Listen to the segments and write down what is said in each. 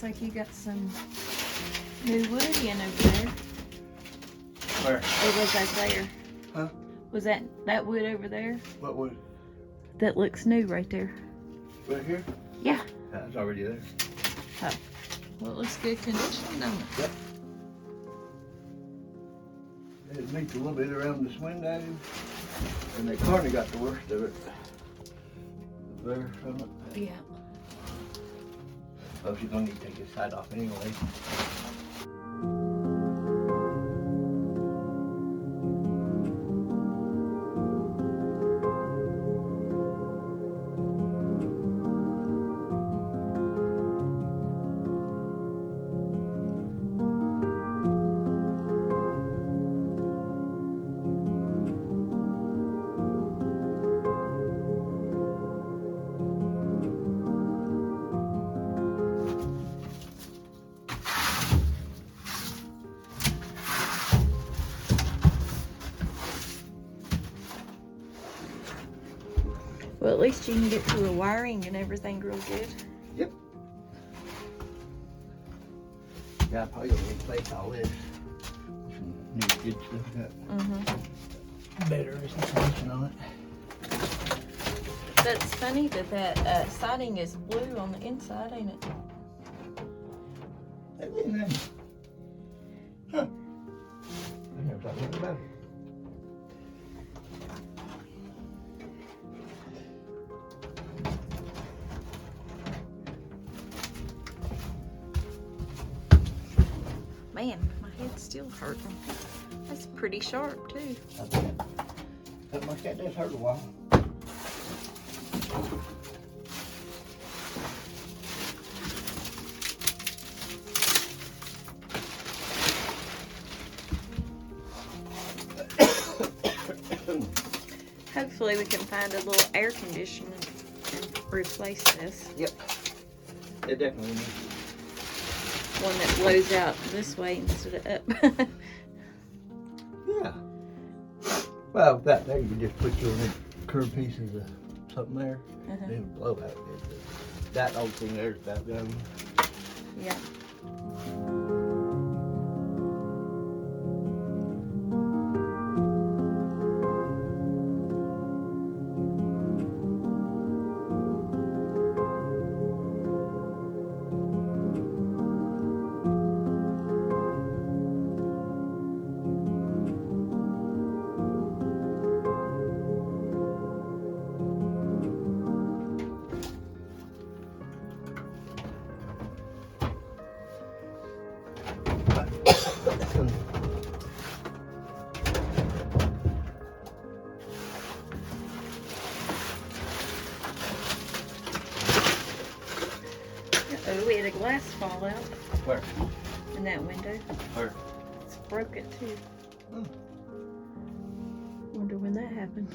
looks like you got some new wood in over there. Where? Or was that there? Huh? Was that wood over there? What wood? That looks new right there. Right here? Yeah. That's already there. Oh. Well, it looks good condition, doesn't it? Yep. It leaked a little bit around this window, and they kind of got the worst of it there from it. Yeah. Oh, she's gonna need to take this side off anyway. Well, at least you can get to the wiring and everything real good. Yep. Yeah, I probably gonna replace all this. Some new good stuff. Got better insulation on it. That's funny that siding is blue on the inside, ain't it? That ain't nice. Huh. I never thought nothing about it. Man, my head's still hurting. That's pretty sharp too. I bet. That my cat does hurt a while. Hopefully we can find a little air conditioner and replace this. Yep. It definitely needs. One that blows out this way instead of up. Yeah. Well, that there you can just put your curved pieces of something there. Then it'll blow out. That old thing there's about done. Yeah. Oh, we had a glass fall out Where? in that window. Where? It's broke it too. Oh. Wonder when that happened.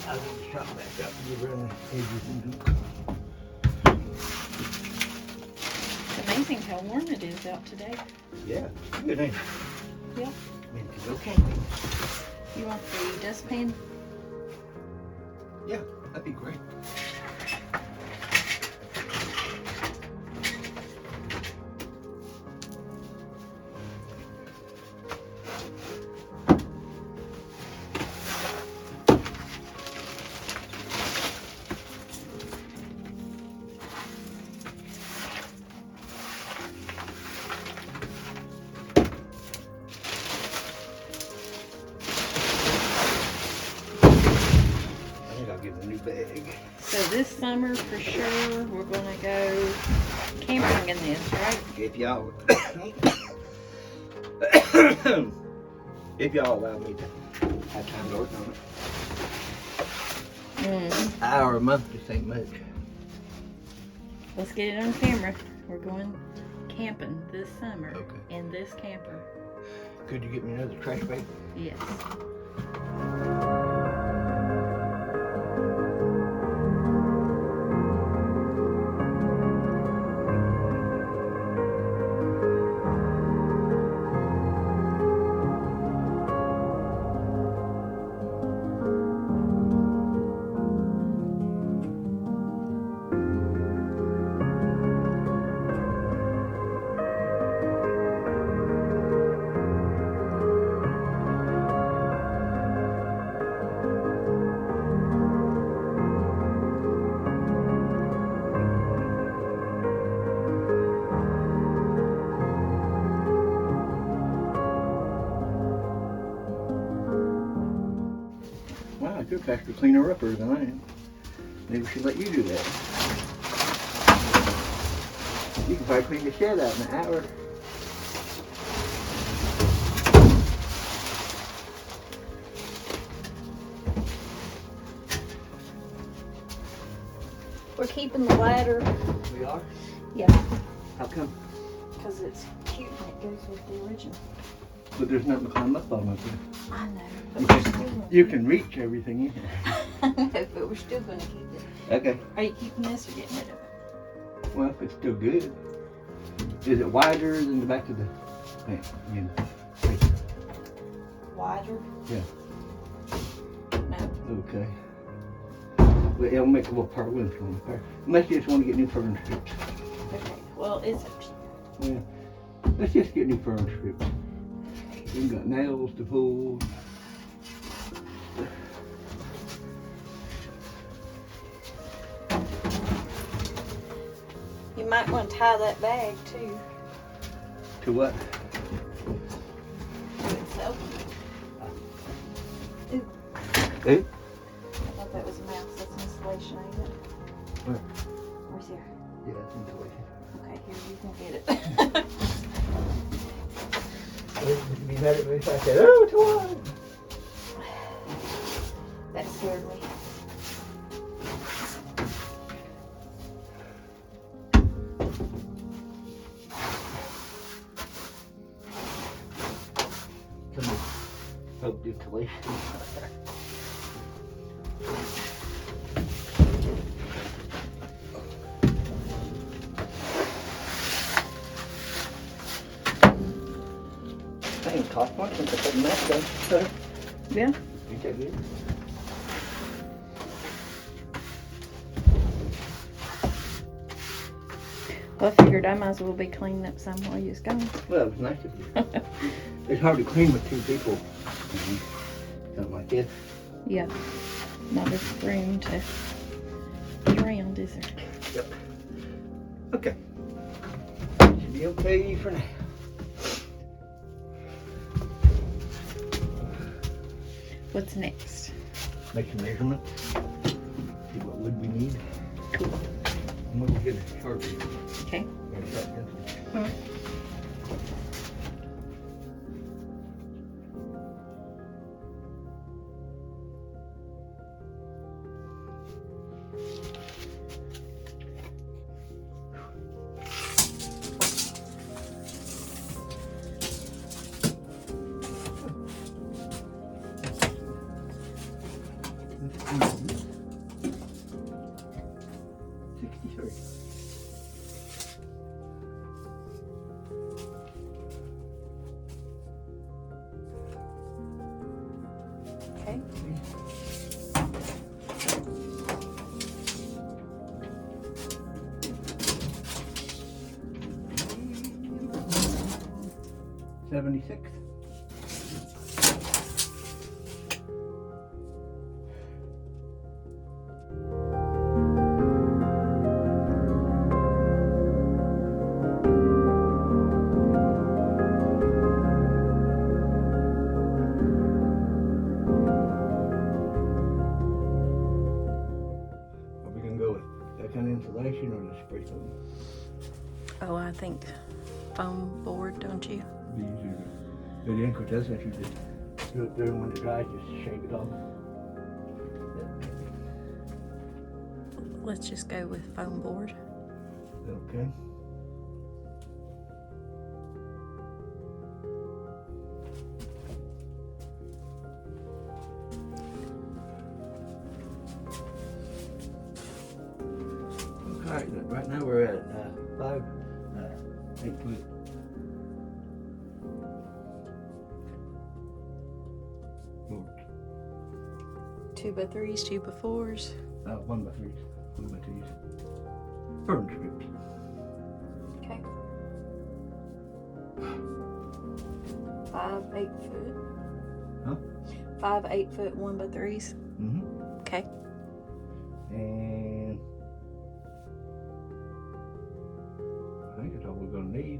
I'll get the shop back up and get around the edges and do. It's amazing how warm it is out today. Yeah, good ain't it? Yeah. I mean, to go camping. You want the dustpan? Yeah, that'd be great. I'll get a new bag. So this summer for sure we're gonna go camping in this, right? If y'all allow me to have time to work on it. Hour a month just ain't much. Let's get it on camera. We're going camping this summer Okay. in this camper. Could you get me another trash bag? Yes. You're a faster cleaner upper than I am. Maybe we should let you do that. You can probably clean the shed out in an hour. We're keeping the ladder. We are? Yeah. How come? Because it's cute and it goes with the original. But there's nothing to climb up on up there. I know, but we're still gonna You can reach everything in here. I know, but we're still gonna keep it. Okay. Are you keeping this or getting rid of it? Well, if it's still good. Is it wider than the back of the thing? Wider? Yeah. No. Okay. Well, it'll make a little purlin from there. Unless you just want to get new fern strips. Okay, well, it's up to you. Yeah. Let's just get new fern strips. We've got nails to pull. You might want to tie that bag too. To what? To itself. Ooh, Hey? I thought that was a mouse. That's insulation, ain't it? Where? Where's here? Yeah, that's insulation. Okay, here, you can get it. You'd be mad at me if I said, oh, it's one. That scared me. Come here. Help the insulation. I ain't cost much since I put the mask on. Yeah. Ain't that good? Well, I figured I might as well be cleaning up some while you was gone. Well, it was nice of you. It's hard to clean with two people. Something like this. Yeah. Not enough room to get around, is there? Yep. Okay. Should be okay for now. What's next? Make some measurements. See what wood we need. Cool. I'm gonna get a Sharpie. Okay. Or a sharp pencil. Alright. Okay. $76. Are we gonna go with that kind of insulation or the spray foam? Oh, I think foam board, don't you? Be easier to do the ink with this if you just do it there and when it dries, just shake it off. Let's just go with foam board. Okay. Alright, right now we're at 8 foot. Boards. 2x3s, 2x4s. 1x3s, 1x2s. Fern strips. Okay. 5 8-foot. Huh? 5 8-foot 1x3s. Mm-hmm. Okay. And I think that's all we're gonna need.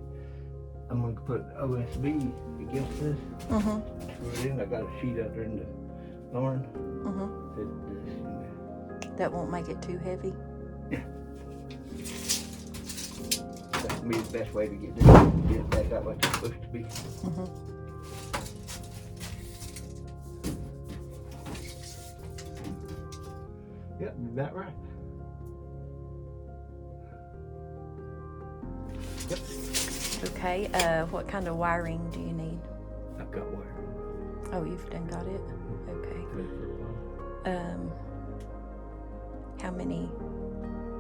I'm gonna put OSB against this. Mm-hmm. Screw it in. I got a sheet out there in the Lauren. Mm-hmm. That won't make it too heavy. Yeah. That would be the best way to get it back out like it's supposed to be. Mm-hmm. Yep, you're about right. Yep. Okay, what kind of wiring do you need? I've got wire. Oh, you've done got it? Okay. How many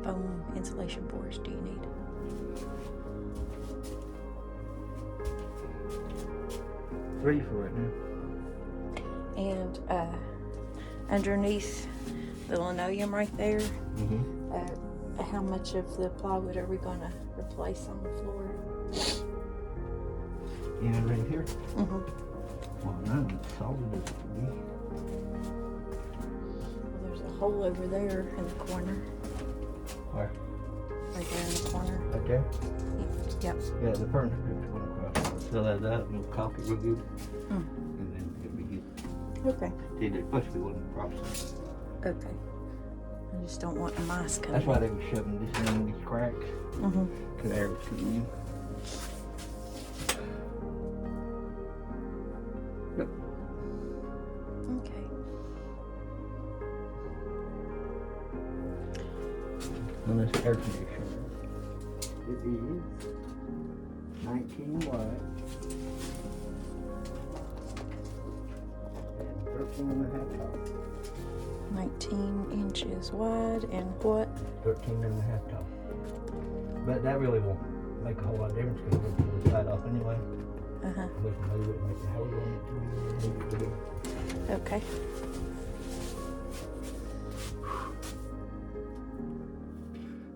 foam insulation boards do you need? 3 for right now. And underneath the linoleum right there, how much of the plywood are we going to replace on the floor? Yeah, right here. Mm-hmm. Well, no, it's solid as it can be. Well, there's a hole over there in the corner. Where? Right there in the corner. Right there? Yep. Yeah, the furnace group's going across. So that and we'll caulk it real good. Mm. And then it'll be good. Okay. See, there's supposed to be one process. Okay. I just don't want mice coming. That's why they were shoving this in these cracks. Mm-hmm. Because air was coming in. Yep. Okay. And this air conditioner. It is 19 watts and 13 and a half top. 19 inches wide and what? 13 and a half top. But that really won't make a whole lot of difference because we'll pull the side off anyway. Uh-huh. We can move it and make it how we want it to be. Okay.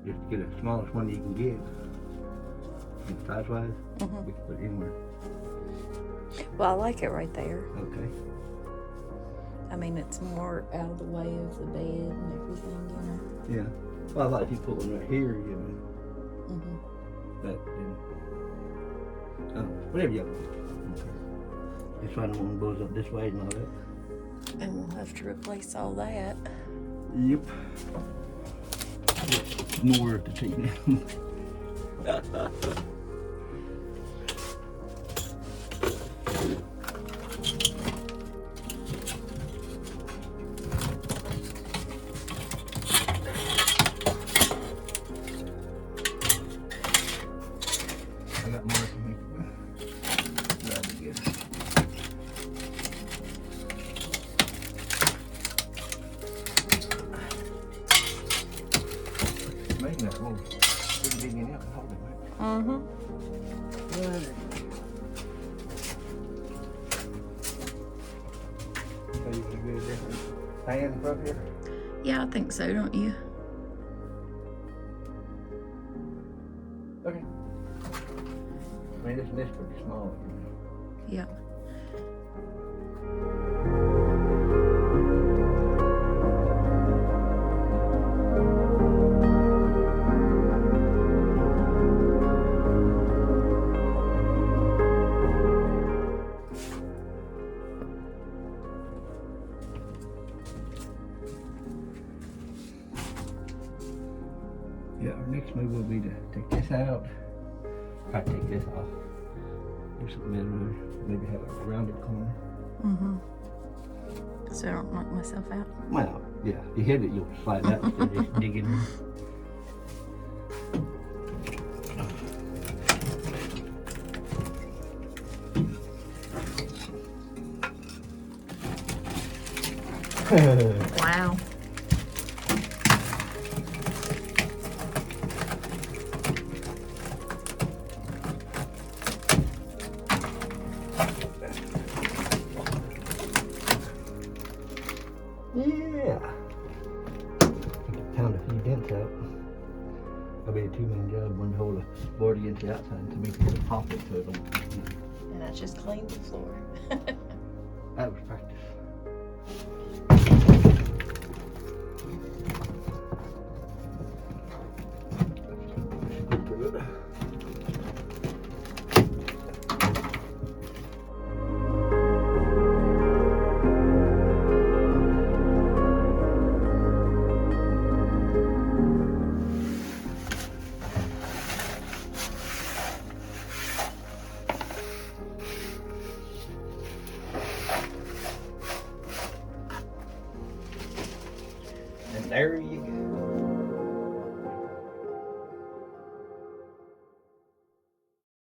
Just get the smallest one you can get. And size-wise, Mm-hmm. we can put it anywhere. Well, I like it right there. Okay. I mean, it's more out of the way of the bed and everything, you know. Yeah. Well, I like if you put one right here, you know. Mm-hmm. But then, whatever you want. Okay. Just trying to want to goes up this way and all that. And we'll have to replace all that. Yep. More to take now. I got more to make. That'll be good. Making that little pretty big in out and hold it, right? Mm-hmm. Right. So you can get a different fan from here? Yeah, I think so, don't you? Okay. I mean, this pretty small. Yeah. Yeah, our next move will be to take this out. I take this off. Do something better. Maybe have a rounded corner. Mm-hmm. So I don't knock myself out. Well, yeah, if you hit it, you'll slide out instead of just digging in. Wow. Yeah. Pound a few dents out. That'll be a two-man job. One to hold a board against the outside, and to me to pop it so it don't. And I just cleaned the floor. That was practice. Go through it. There you